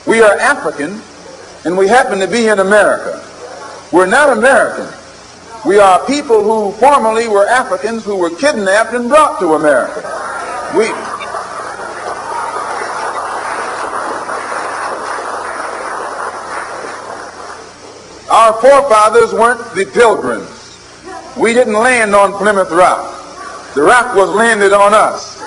We are African, and we happen to be in America. We're not American. We are people who formerly were Africans who were kidnapped and brought to America. Our forefathers weren't the Pilgrims. We didn't land on Plymouth Rock. The rock was landed on us.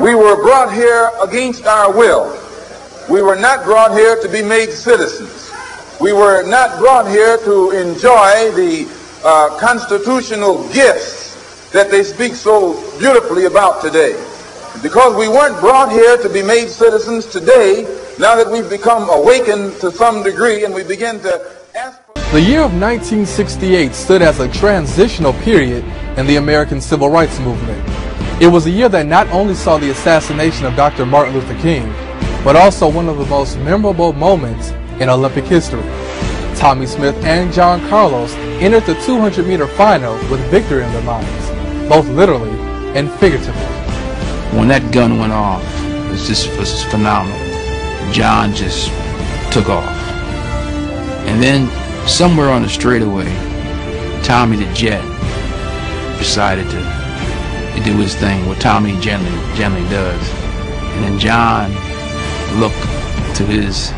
We were brought here against our will. We were not brought here to be made citizens. We were not brought here to enjoy the constitutional gifts that they speak so beautifully about today. Because we weren't brought here to be made citizens today, now that we've become awakened to some degree and we begin to ask for... The year of 1968 stood as a transitional period in the American Civil Rights Movement. It was a year that not only saw the assassination of Dr. Martin Luther King, but also one of the most memorable moments in Olympic history. Tommie Smith and John Carlos entered the 200-meter final with victory in their minds, both literally and figuratively. When that gun went off, it was just phenomenal. John just took off. And then somewhere on the straightaway, Tommy the Jet decided to do his thing, what Tommy generally does. And then John looked to his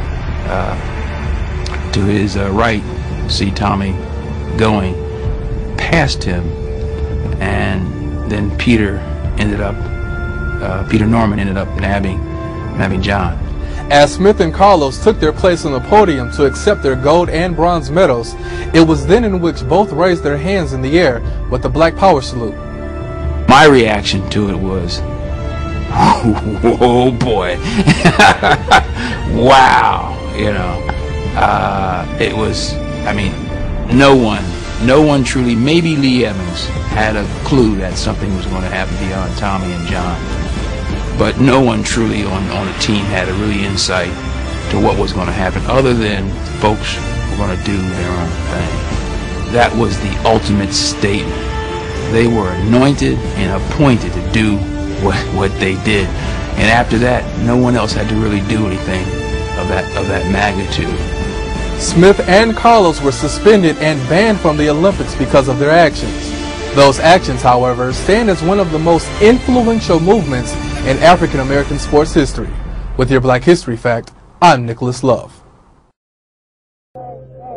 right, see Tommy going past him, and then Peter Norman ended up nabbing John. As Smith and Carlos took their place on the podium to accept their gold and bronze medals, it was then in which both raised their hands in the air with the Black Power salute. My reaction to it was, oh boy, wow, you know, it was, I mean, no one truly, maybe Lee Evans had a clue that something was going to happen beyond Tommy and John, but no one truly on the team had a really insight to what was going to happen other than folks were going to do their own thing. That was the ultimate statement. They were anointed and appointed to do what they did, and after that, no one else had to really do anything of that magnitude. Smith and Carlos were suspended and banned from the Olympics because of their actions. Those actions, however, stand as one of the most influential movements in African American sports history. With your Black History Fact, I'm Nicholas Love.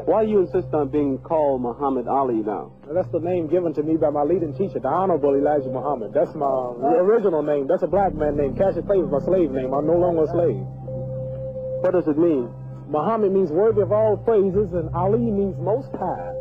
Why do you insist on being called Muhammad Ali now? That's the name given to me by my leading teacher, the Honorable Elijah Muhammad. That's my original name. That's a black man name. Cassius Clay was my slave name. I'm no longer a slave. What does it mean? Muhammad means worthy of all praises, and Ali means most high.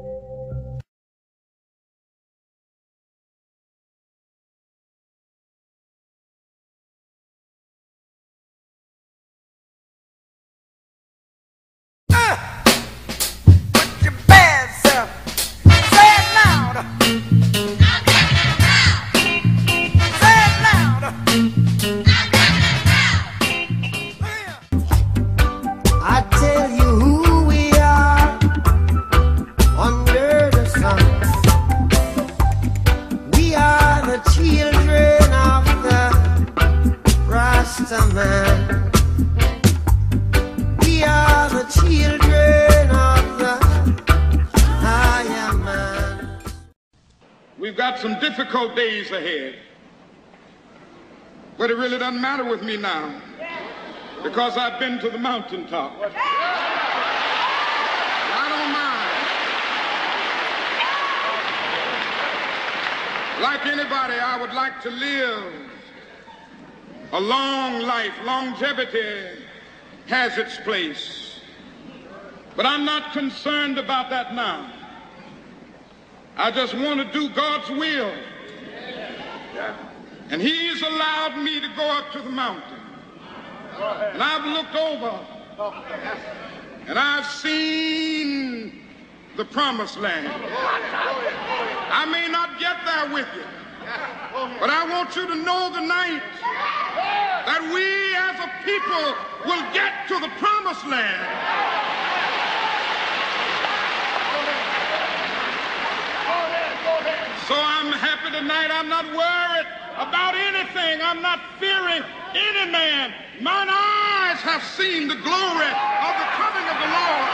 We've got some difficult days ahead, but it really doesn't matter with me now because I've been to the mountaintop. I don't mind. Like anybody, I would like to live a long life. Longevity has its place, but I'm not concerned about that now. I just want to do God's will. And He's allowed me to go up to the mountain. And I've looked over and I've seen the promised land. I may not get there with you, but I want you to know tonight that we as a people will get to the promised land. So I'm happy to tonight. I'm not worried about anything. I'm not fearing any man. Mine eyes have seen the glory of the coming of the Lord.